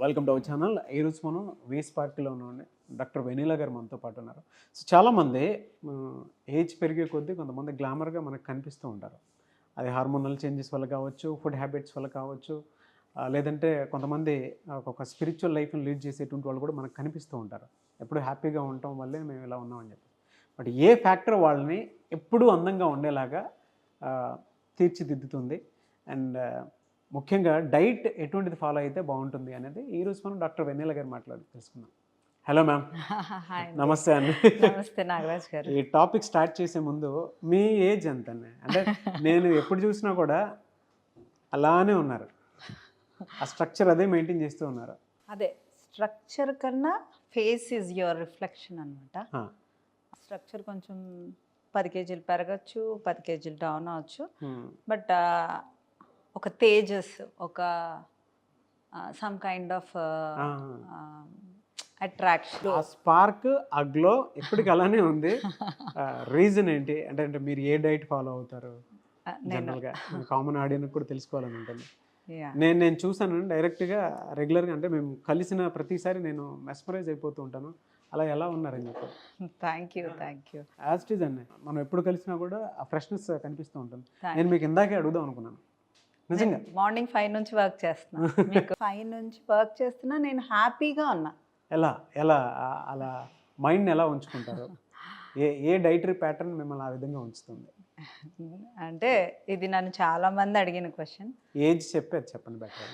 Welcome to our channel. ఈరోజు మనం వేస్ పార్క్లో ఉన్న డాక్టర్ వెనీలా గారు మనతో పాటు ఉన్నారు. సో చాలామంది ఏజ్ పెరిగే కొద్దీ కొంతమంది గ్లామర్గా మనకు కనిపిస్తూ ఉంటారు. అది హార్మోనల్ చేంజెస్ వల్ల కావచ్చు, ఫుడ్ హ్యాబిట్స్ వల్ల కావచ్చు, లేదంటే కొంతమంది ఒక స్పిరిచువల్ లైఫ్ని లీడ్ చేసేటువంటి వాళ్ళు కూడా మనకు కనిపిస్తూ ఉంటారు. ఎప్పుడు హ్యాపీగా ఉండటం వల్లే మేము ఇలా ఉన్నామని చెప్పి. బట్ ఏ ఫ్యాక్టర్ వాళ్ళని ఎప్పుడూ అందంగా ఉండేలాగా తీర్చిదిద్దుతుంది అండ్ ముఖ్యంగా డైట్ ఎటువంటిది ఫాలో అయితే బాగుంటుంది అనేది ఈరోజు మనం డాక్టర్ వెన్నెల గారు తెలుసుకుందాం. Hello ma'am. నమస్తే అండి. నమస్తే నాగరాజ్ గారు. ఈ టాపిక్ స్టార్ట్ చేసే ముందు మీ ఏజ్ ఎంత అండి? అంటే నేను ఎప్పుడు చూసినా కూడా అలానే ఉన్నారు, ఆ స్ట్రక్చర్ అదే మెయింటైన్ చేస్తూ ఉన్నారు. అదే స్ట్రక్చర్ కన్నా ఫేస్ ఈజ్ యువర్ రిఫ్లెక్షన్ అనమాట. స్ట్రక్చర్ కొంచెం 10 కేజీలు పెరగచ్చు, 10 కేజీలు డౌన్ అవ్వచ్చు. బట్ ఒక తేజస్, ఒక సమ్ కైండ్ ఆఫ్ అట్రాక్షన్, ఆ స్పార్క్, ఆ గ్లో ఎప్పటికి అలానే ఉంది. రీజన్ ఏంటి అంటే మీరు ఏ డైట్ ఫాలో అవుతారు? జనరల్గా కామన్ ఆడియన్స్ కూడా తెలుసుకోవాలని ఉంటుంది. నేను చూసాను డైరెక్ట్గా రెగ్యులర్గా, అంటే మేము కలిసిన ప్రతిసారి నేను మెస్మరైజ్ అయిపోతూ ఉంటాను. అలా ఎలా ఉన్నారని చెప్పి. Thank you. As it is అండి, మనం ఎప్పుడు కలిసినా కూడా ఆ ఫ్రెష్నెస్ కనిపిస్తూ ఉంటుంది. నేను మీకు ఇందాకే అడుగుదాం అనుకున్నాను. నిజంగా మార్నింగ్ 5 నుంచి వర్క్ చేస్తున్నా. మీకు 5 నుంచి వర్క్ చేస్తున్నా, నేను హ్యాపీగా ఉన్నా. ఎలా అలా మైండ్ని ఎలా ఉంచుకుంటారు? ఏ డైటరీ ప్యాటర్న్ మిమ్మల్ని ఆ విధంగా ఉంచుతుంది? అంటే ఇది నన్ను చాలా మంది అడిగిన క్వశ్చన్. ఏజ్ చెప్పండి better.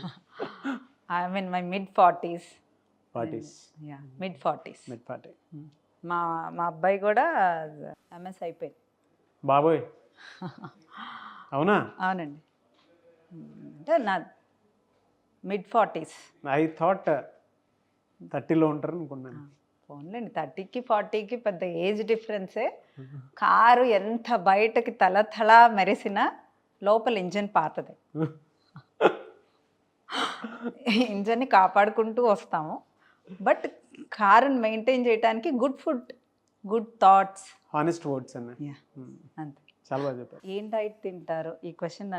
I mean my mid-40s. mid-40s. మా అబ్బాయి కూడా MS అయిపోయింది. బాబోయ్, అవునా? అవునండి. అంటే నా mid-40s. ఐ థాట్ 30లో ఉంటారు అనుకున్నాను. ఫోన్లేండి, 30కి 40కి పెద్ద ఏజ్ డిఫరెన్సే. కారు ఎంత బయటకి తల మెరిసినా లోపల ఇంజన్ పాతదే. ఇంజన్ని కాపాడుకుంటూ వస్తాము. బట్ కారుని మెయింటైన్ చేయడానికి good food, good thoughts, honest words అన్న. అంతే. చాలా బాగా చెప్పారు. ఏం డైట్ తింటారు ఈ క్వశ్చన్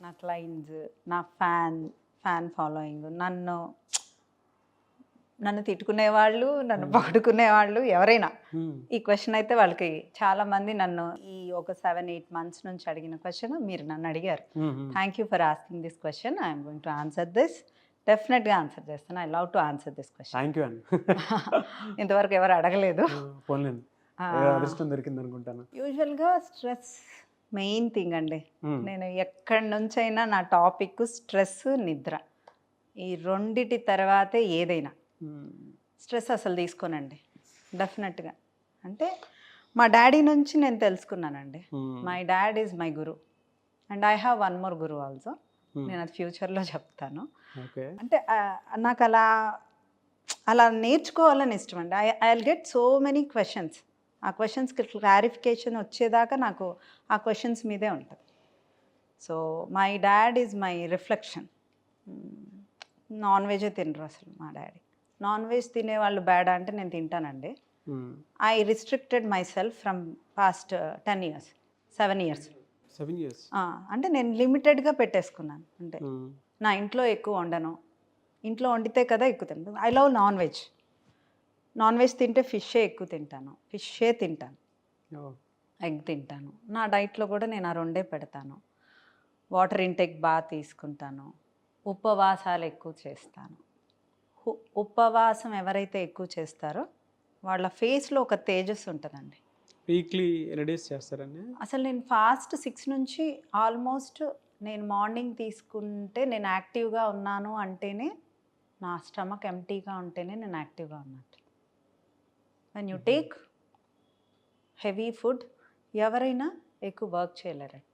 నా క్లయింట్స్, నా ఫ్యాన్ ఫాలోయింగ్, నన్ను తిట్టుకునేవాళ్ళు, నన్ను పొగుడుకునేవాళ్ళు ఎవరైనా ఈ క్వశ్చన్ అయితే వాళ్ళకి చాలా మంది నన్ను ఈ ఒక 7-8 months నుంచి అడిగిన క్వశ్చన్ మీరు నన్ను అడిగారు. Thank you for asking this question. I'm going to answer this. డెఫినెట్గా ఆన్సర్ చేస్తాను. I love to answer this question. Thank you అండి. ఇంతవరకు ఎవరు అడగలేదు. దొరికింది అనుకుంటాను. యూజువల్గా స్ట్రెస్ మెయిన్ థింగ్ అండి. నేను ఎక్కడి నుంచైనా నా టాపిక్ స్ట్రెస్, నిద్ర, ఈ రెండిటి తర్వాతే ఏదైనా. స్ట్రెస్ అసలు తీసుకోనండి డెఫినెట్గా. అంటే మా డాడీ నుంచి నేను తెలుసుకున్నానండి. My dad is my Guru and I have one more Guru also. నేను అది ఫ్యూచర్లో చెప్తాను. అంటే నాకు అలా నేర్చుకోవాలని ఇష్టం అండి. I will get so many questions. ఆ క్వశ్చన్స్కి క్లారిఫికేషన్ వచ్చేదాకా నాకు ఆ క్వశ్చన్స్ మీదే ఉంటుంది. So my dad is my reflection. Non వెజే తినరు అసలు మా డాడీ. నాన్ వెజ్ తినేవాళ్ళు బ్యాడ్ అంటే నేను తింటానండి. I restricted myself from past 7 years. అంటే నేను లిమిటెడ్గా పెట్టేసుకున్నాను. అంటే నా ఇంట్లో ఎక్కువ వండను. ఇంట్లో వండితే కదా ఎక్కువ తింటాను. I love non veg. Non veg తింటే ఫిషే ఎక్కువ తింటాను. ఫిషే తింటాను, ఎగ్ తింటాను. నా డైట్లో కూడా నేను ఆ రెండే పెడతాను. వాటర్ ఇంటేక్ బాగా తీసుకుంటాను. ఉపవాసాలు ఎక్కువ చేస్తాను. ఉపవాసం ఎవరైతే ఎక్కువ చేస్తారో వాళ్ళ ఫేస్లో ఒక తేజస్ ఉంటుందండి. వీక్లీ ఎన్ని డేస్ చేస్తారండి? అసలు నేను ఫాస్ట్ 6 నుంచి ఆల్మోస్ట్ నేను మార్నింగ్ తీసుకుంటే నేను యాక్టివ్గా ఉన్నాను అంటేనే, నా స్టమక్ ఎంటీగా ఉంటేనే నేను యాక్టివ్గా ఉన్నట్టు. When you take heavy food ఎవరైనా ఎక్కువ వర్క్ చేయలేరండి.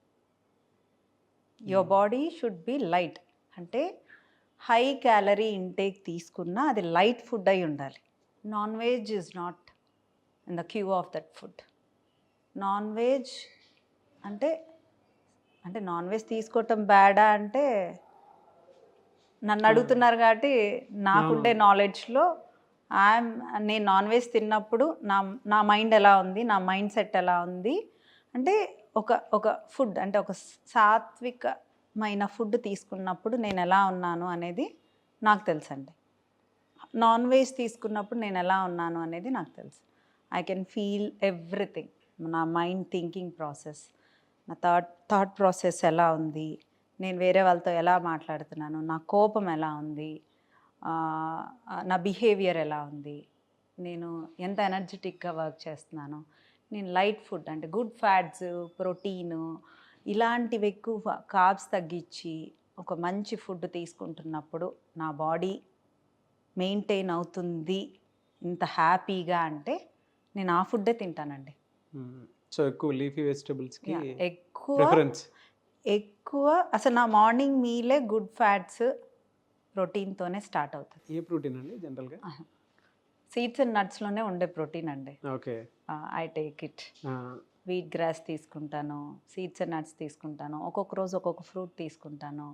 Your body should be light. అంటే హై క్యాలరీ ఇంటేక్ తీసుకున్నా అది లైట్ ఫుడ్ అయి ఉండాలి. Non veg is not in the queue of that food. Non veg అంటే నాన్ వెజ్ తీసుకోవటం బ్యాడా అంటే నన్ను అడుగుతున్నారు కాబట్టి నాకుండే నాలెడ్జ్లో నేను నాన్ వెజ్ తిన్నప్పుడు నా మైండ్ ఎలా ఉంది, నా మైండ్ సెట్ ఎలా ఉంది అంటే ఒక ఫుడ్ అంటే ఒక సాత్వికమైన ఫుడ్ తీసుకున్నప్పుడు నేను ఎలా ఉన్నాను అనేది నాకు తెలుసండి. నాన్ వెజ్ తీసుకున్నప్పుడు నేను ఎలా ఉన్నాను అనేది నాకు తెలుసు. I can feel everything. నా మైండ్ థింకింగ్ ప్రాసెస్, నా థాట్ ప్రాసెస్ ఎలా ఉంది, నేను వేరే వాళ్ళతో ఎలా మాట్లాడుతున్నాను, నా కోపం ఎలా ఉంది, నా బిహేవియర్ ఎలా ఉంది, నేను ఎంత ఎనర్జెటిక్గా వర్క్ చేస్తున్నాను, నేను లైట్ ఫుడ్ అంటే గుడ్ ఫ్యాట్స్, ప్రోటీను ఇలాంటివి ఎక్కువ కార్బ్స్ తగ్గించి ఒక మంచి ఫుడ్ తీసుకుంటున్నప్పుడు నా బాడీ మెయింటైన్ అవుతుంది ఇంత హ్యాపీగా అంటే నేను ఆ ఫుడ్డే తింటానండి. సో ఎక్కువ లీఫీ వెజిటబుల్స్కి ఎక్కువ ప్రిఫరెన్స్. ఎక్కువ అసలు నా మార్నింగ్ మీలే గుడ్ ఫ్యాట్స్ ప్రోటీన్తోనే స్టార్ట్ అవుతుంది. ఏ ప్రోటీన్ అండి జనరల్గా? సీడ్స్ అండ్ నట్స్లోనే ఉండే ప్రోటీన్ అండి. Okay. I take it. Wheat grass తీసుకుంటాను, సీడ్స్ అండ్ నట్స్ తీసుకుంటాను, ఒక్కొక్క రోజు ఒక్కొక్క ఫ్రూట్ తీసుకుంటాను,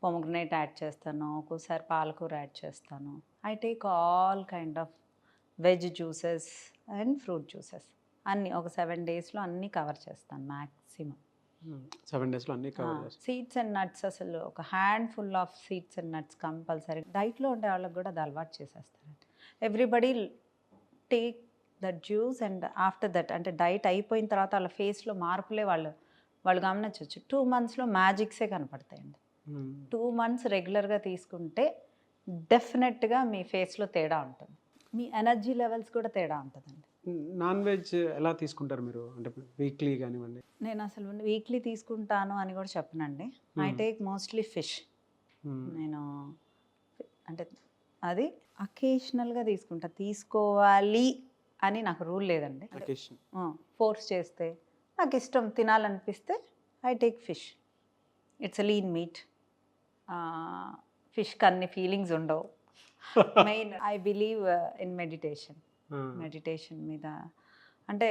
పొమగ్రనేట్ యాడ్ చేస్తాను, ఒక్కోసారి పాలకూర యాడ్ చేస్తాను. I take all kind of veg juices and fruit juices అన్నీ ఒక 7 daysలో అన్నీ కవర్ చేస్తాను మ్యాక్సిమం. 7 daysలో అన్నీ కవర్ చేస్తాను. సీడ్స్ అండ్ నట్స్ అసలు ఒక handful of seeds and nuts compulsory. డైట్లో ఉండే వాళ్ళకి కూడా అది అలవాటు చేసేస్తారండి. Everybody take that juice and after that అంటే డైట్ అయిపోయిన తర్వాత వాళ్ళ ఫేస్లో మార్పులే వాళ్ళు గమనించవచ్చు. 2 monthsలో మ్యాజిక్సే కనపడతాయండి. 2 months రెగ్యులర్గా తీసుకుంటే డెఫినెట్గా మీ ఫేస్లో తేడా ఉంటుంది, మీ ఎనర్జీ లెవెల్స్ కూడా తేడా ఉంటుందండి. నాన్ వెజ్ ఎలా తీసుకుంటారు మీరు? అంటే వీక్లీ కానివ్వండి. నేను అసలు వీక్లీ తీసుకుంటాను అని కూడా చెప్పనండి. I take mostly fish. నేను అంటే అది అకేషనల్గా తీసుకుంటా, తీసుకోవాలి అని నాకు రూల్ లేదండి. ఫోర్స్ చేస్తే నాకు ఇష్టం తినాలనిపిస్తే I take fish. It's a lean meat. ఫిష్కి అన్ని ఫీలింగ్స్ ఉండవు. Main I believe in meditation. Meditation మీద అంటే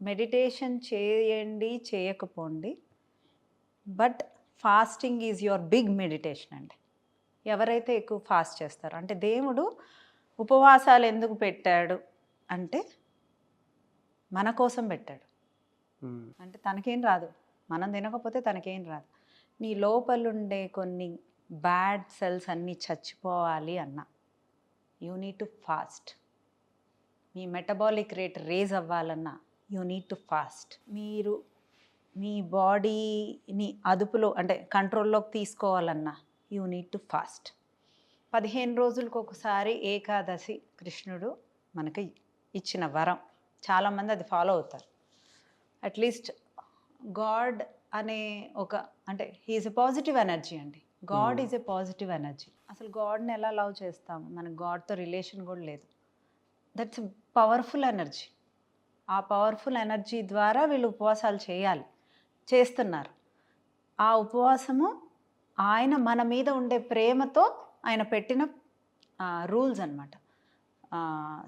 మెడిటేషన్ చేయండి చేయకపోండి, but fasting is your big meditation అండి. ఎవరైతే ఎక్కువ ఫాస్ట్ చేస్తారో అంటే దేవుడు ఉపవాసాలు ఎందుకు పెట్టాడు అంటే మన కోసం పెట్టాడు. అంటే తనకేం రాదు, మనం తినకపోతే తనకేం రాదు. నీ లోపలుండే కొన్ని బ్యాడ్ సెల్స్ అన్నీ చచ్చిపోవాలి అన్నా యూ నీడ్ టు ఫాస్ట్. మీ మెటబాలిక్ రేట్ రేజ్ అవ్వాలన్నా యూ నీడ్ టు ఫాస్ట్. మీరు మీ బాడీని అదుపులో అంటే కంట్రోల్లోకి తీసుకోవాలన్నా యూ నీడ్ టు ఫాస్ట్. 15 రోజులకు ఒకసారి ఏకాదశి కృష్ణుడు మనకి ఇచ్చిన వరం. చాలామంది అది ఫాలో అవుతారు. అట్లీస్ట్ గాడ్ అనే ఒక అంటే హీఈస్ ఎ పాజిటివ్ ఎనర్జీ అండి. God is a positive energy. అసలు గాడ్ని ఎలా లవ్ చేస్తాము? మనకు గాడ్తో రిలేషన్ కూడా లేదు. That's powerful energy. ఆ పవర్ఫుల్ ఎనర్జీ ద్వారా వీళ్ళు ఉపవాసాలు చేస్తున్నారు. ఆ ఉపవాసము ఆయన మన మీద ఉండే ప్రేమతో ఆయన పెట్టిన రూల్స్ అన్నమాట.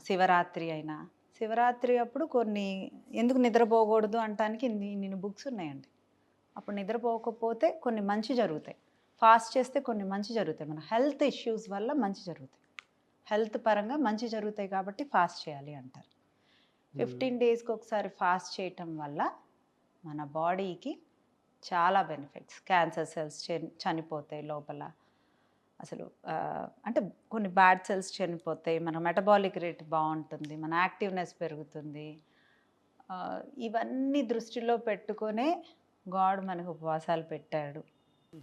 శివరాత్రి అప్పుడు కొన్ని ఎందుకు నిద్రపోకూడదు అంటానికి ఇన్ని బుక్స్ ఉన్నాయండి. అప్పుడు నిద్రపోకపోతే కొన్ని మంచి జరుగుతాయి, ఫాస్ట్ చేస్తే కొన్ని మంచి జరుగుతాయి. మన హెల్త్ ఇష్యూస్ వల్ల మంచి జరుగుతాయి, హెల్త్ పరంగా మంచి జరుగుతాయి కాబట్టి ఫాస్ట్ చేయాలి అంటారు. 15 daysకి ఒకసారి ఫాస్ట్ చేయటం వల్ల మన బాడీకి చాలా బెనిఫిట్స్. క్యాన్సర్ సెల్స్ చనిపోతాయి లోపల, అసలు అంటే కొన్ని బ్యాడ్ సెల్స్ చనిపోతాయి, మన మెటబాలిక్ రేట్ బాగుంటుంది, మన యాక్టివ్నెస్ పెరుగుతుంది. ఇవన్నీ దృష్టిలో పెట్టుకొనే గాడ్ మనకు ఉపవాసాలు పెట్టాడు.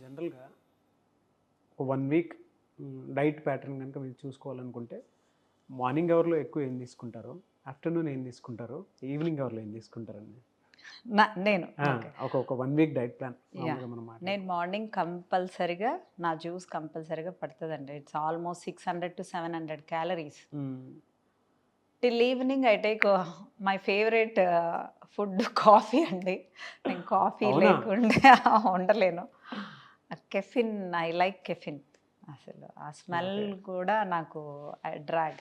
జనరల్గా ఒక 1 week డైట్ ప్యాటర్న్ కనుక మీరు చూసుకోవాలనుకుంటే మార్నింగ్ అవర్లో ఎక్కువ ఏం తీసుకుంటారు, ఆఫ్టర్నూన్ ఏం తీసుకుంటారు, ఈవినింగ్ అవర్లో ఏం తీసుకుంటారండి? నేను ఒక 1 week డైట్ ప్లాన్. నేను మార్నింగ్ కంపల్సరిగా నా జ్యూస్ కంపల్సరిగా పడుతుందండి. It's almost 600 to 700 calories. Till evening I take my favourite food coffee అండి. నేను కాఫీ లేకుండా ఉండలేను. Caffeine, I like caffeine. అసలు ఆ స్మెల్ కూడా నాకు డ్రాగ్.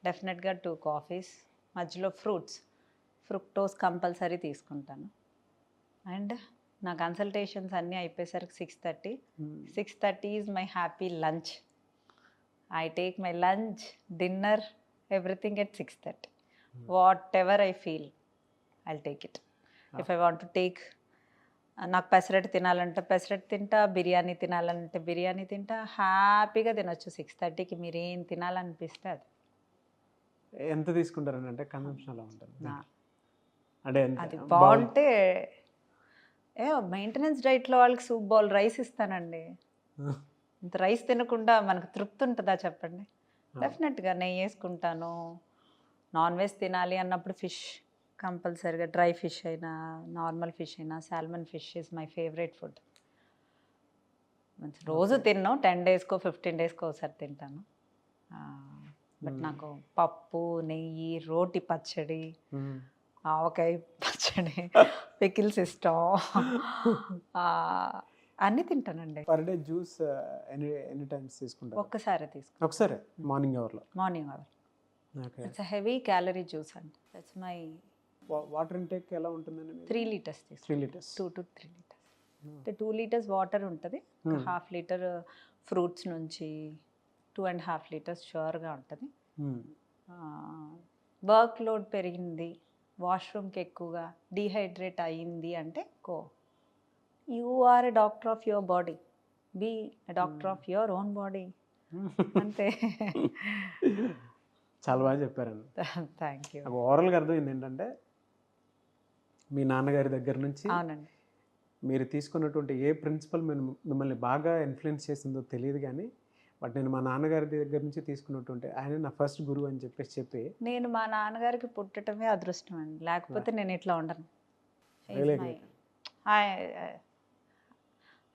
డెఫినెట్గా 2 coffees, మధ్యలో ఫ్రూక్టోస్ కంపల్సరీ తీసుకుంటాను. అండ్ నా కన్సల్టేషన్స్ అన్నీ అయిపోయేసరికి 6:30. 6:30 is my happy lunch. I take my lunch, dinner, everything at 6:30. What ever I feel I'll take it. If I want to take నాకు పెసరట్టు తినాలంటే పెసరట్టు తింటా, బిర్యానీ తినాలంటే బిర్యానీ తింటా, హ్యాపీగా తినొచ్చు 6:30కి మీరు ఏం తినాలనిపిస్తే అది. ఎంత తీసుకుంటారని అంటే కన్సంప్షన్ అలా ఉంటుంది నా- అంటే అది బాగుంటే మెయింటెనెన్స్ డైట్లో వాళ్ళకి సూప్ బౌల్ రైస్ ఇస్తానండి. ఇంత రైస్ తినకుండా మనకు తృప్తి ఉంటుందా చెప్పండి? డెఫినెట్గా నెయ్యి వేసుకుంటాను. నాన్ వెజ్ తినాలి అన్నప్పుడు ఫిష్ కంపల్సరీగా, డ్రై ఫిష్ అయినా నార్మల్ ఫిష్ అయినా, salmon fish is my favourite food. రోజు తిన్నాను, 10 డేస్కో 15 డేస్కో ఒకసారి తింటాను. బట్ నాకు పప్పు, నెయ్యి, రోటి పచ్చడి, ఆవకాయ పచ్చడి, పికిల్స్ ఇష్టం. అన్నీ తింటానండి. Per day juice any times తీసుకుంటారు? ఒక్కసారి తీసుకుంటాను, ఒకసారి మార్నింగ్ అవర్లో. Morning hour. Okay. It's heavy calorie juice అండి. దట్స్ మై వాటర్ ఇంటేక్ ఎలా ఉంటుందండి? 3 లీటర్స్ తీసుకుంటాను. 3 లీటర్స్. 2 to 3 litres. అంటే 2 లీటర్స్ వాటర్ ఉంటుంది, 1/2 లీటర్ ఫ్రూట్స్ నుంచి, 2.5 లీటర్స్ షూర్గా ఉంటుంది. వర్క్ లోడ్ పెరిగింది, వాష్రూమ్కి ఎక్కువగా డీహైడ్రేట్ అయ్యింది అంటే you are a doctor of your body, be a doctor of your own body అంతే. చాలా బాగా చెప్పారండి. Thank you. నాకు ఓవరాల్గా అర్థమైంది ఏంటంటే మీ నాన్నగారి దగ్గర నుంచి అవునండి. మీరు తీసుకున్నటువంటి ఏ ప్రిన్సిపల్ మిమ్మల్ని బాగా ఇన్ఫ్లుయెన్స్ చేసిందో తెలియదు కానీ, బట్ నేను మా నాన్నగారి దగ్గర నుంచి తీసుకున్నటువంటి ఆయన నా ఫస్ట్ గురువు అని చెప్పి నేను మా నాన్నగారికి పుట్టడమే అదృష్టం అండి, లేకపోతే నేను ఇట్లా ఉండను. Really great.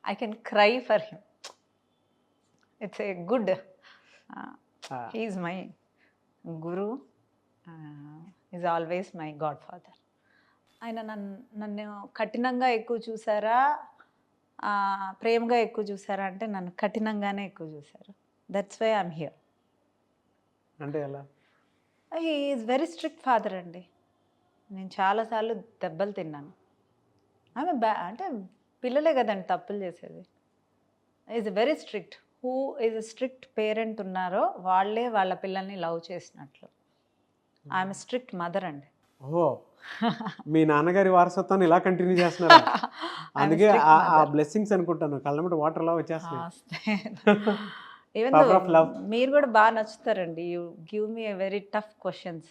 I can cry for him. It's a good, he is my guru, is always my godfather. ఆయన నన్ను కఠినంగా ఎక్కువ చూసారా, ప్రేమగా ఎక్కువ చూసారా అంటే నన్ను కఠినంగానే ఎక్కువ చూసారు. That's why I'm here. అంటే ఎలా? He is very strict father అండి. నేను చాలాసార్లు దెబ్బలు తిన్నాను. ఆమె అంటే పిల్లలే కదండి తప్పులు చేసేది. Is very strict. Who is a strict parent ఉన్నారో వాళ్ళే వాళ్ళ పిల్లల్ని లవ్ చేసినట్లు. ఆమె స్ట్రిక్ట్ మదర్ అండి. ఓహో, మీ నాన్నగారి వారసత్వాన్ని ఇలా కంటిన్యూ చేస్తున్నారా? అందుకే ఆ బ్లెస్సింగ్స్ అనుకుంటాను, కళ్ళమట వాటర్ లా వచ్చేస్తున్నాయి. ఈవెన్ మీరు కూడా బాగా నచ్చుతారండి. You give me a very tough questions.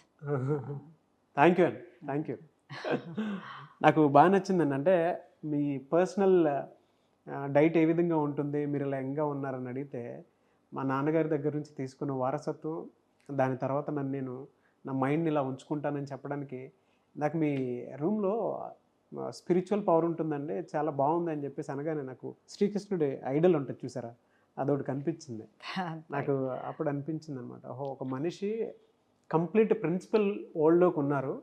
Thank you అండి, థ్యాంక్ యూ. నాకు బాగా నచ్చిందండి. అంటే మీ పర్సనల్ డైట్ ఏ విధంగా ఉంటుంది, మీరు ఇలా యంగ్గా ఉన్నారని అడిగితే, మా నాన్నగారి దగ్గర నుంచి తీసుకున్న వారసత్వం, దాని తర్వాత నేను నా మైండ్ని ఇలా ఉంచుకుంటానని చెప్పడానికి, నాకు మీ రూమ్లో స్పిరిచువల్ పవర్ ఉంటుందండి, చాలా బాగుంది అని చెప్పేసి అనగానే నాకు శ్రీకృష్ణుడి ఐడల్ ఉంటుంది చూసారా, అదొకటి కనిపించింది నాకు. అప్పుడు అనిపించింది అనమాట, ఓహో, ఒక మనిషి కంప్లీట్ ప్రిన్సిపల్ వరల్డ్లోకి ఉన్నారు.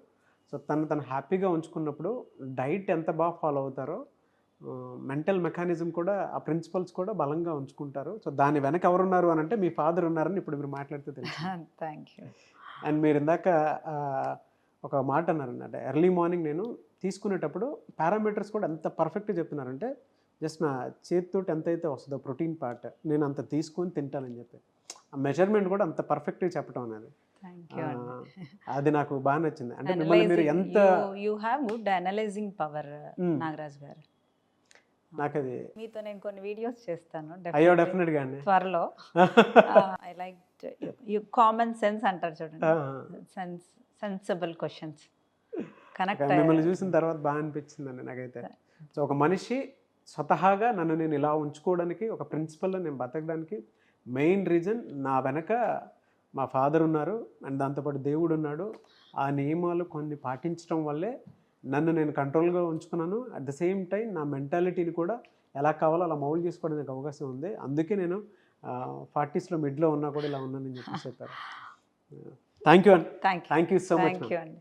సో తను హ్యాపీగా ఉంచుకున్నప్పుడు డైట్ ఎంత బాగా ఫాలో అవుతారో, మెంటల్ మెకానిజం కూడా, ఆ ప్రిన్సిపల్స్ కూడా బలంగా ఉంచుకుంటారు. సో దాని వెనక ఎవరున్నారు అని అంటే మీ ఫాదర్ ఉన్నారని ఇప్పుడు మీరు మాట్లాడితే తెలుసు. Thank you. అండ్ మీరు ఇందాక ఒక మాట అన్నారన్నమాట, ఎర్లీ మార్నింగ్ నేను తీసుకునేటప్పుడు పారామీటర్స్ కూడా ఎంత పర్ఫెక్ట్గా చెప్తున్నారంటే, జస్ట్ నా చేతితోటి ఎంత అయితే వస్తుందో ప్రోటీన్ పార్ట్ నేను అంత తీసుకొని తింటానని చెప్పి, ఆ మెజర్మెంట్ కూడా అంత పర్ఫెక్ట్గా చెప్పడం అనేది, అది నాకు బాగా నచ్చింది. అంటే మిమ్మల్ని మీరు ఎంత you have good analysing power Nagaraj గారు. నాకు అది మీతో నేను కొన్ని వీడియోస్ చేస్తాను అయ్యో డెఫినెట్గా అండి త్వరలో. I like you common sense అంటారు చూడండి, సెన్సిబుల్ క్వశ్చన్స్ కనెక్ట్. మిమ్మల్ని చూసిన తర్వాత బాగా అనిపించిందండి నాకైతే. సో ఒక మనిషి స్వతహాగా నన్ను నేను ఇలా ఉంచుకోవడానికి, ఒక ప్రిన్సిపల్లో నేను బతకడానికి మెయిన్ రీజన్ నా వెనక మా ఫాదర్ ఉన్నారు, అండ్ దాంతోపాటు దేవుడు ఉన్నాడు. ఆ నియమాలు కొన్ని పాటించడం వల్లే నన్ను నేను కంట్రోల్గా ఉంచుకున్నాను. అట్ ద సేమ్ టైం నా మెంటాలిటీని కూడా ఎలా కావాలో అలా మౌల్డ్ చేసుకోవడానికి అవకాశం ఉంది. అందుకే నేను 40స్లో మిడ్లో ఉన్నా కూడా ఇలా ఉన్నానని చెప్పి చెప్పారు. థ్యాంక్ యూ అండి. Thank you so much. Thank you అండి.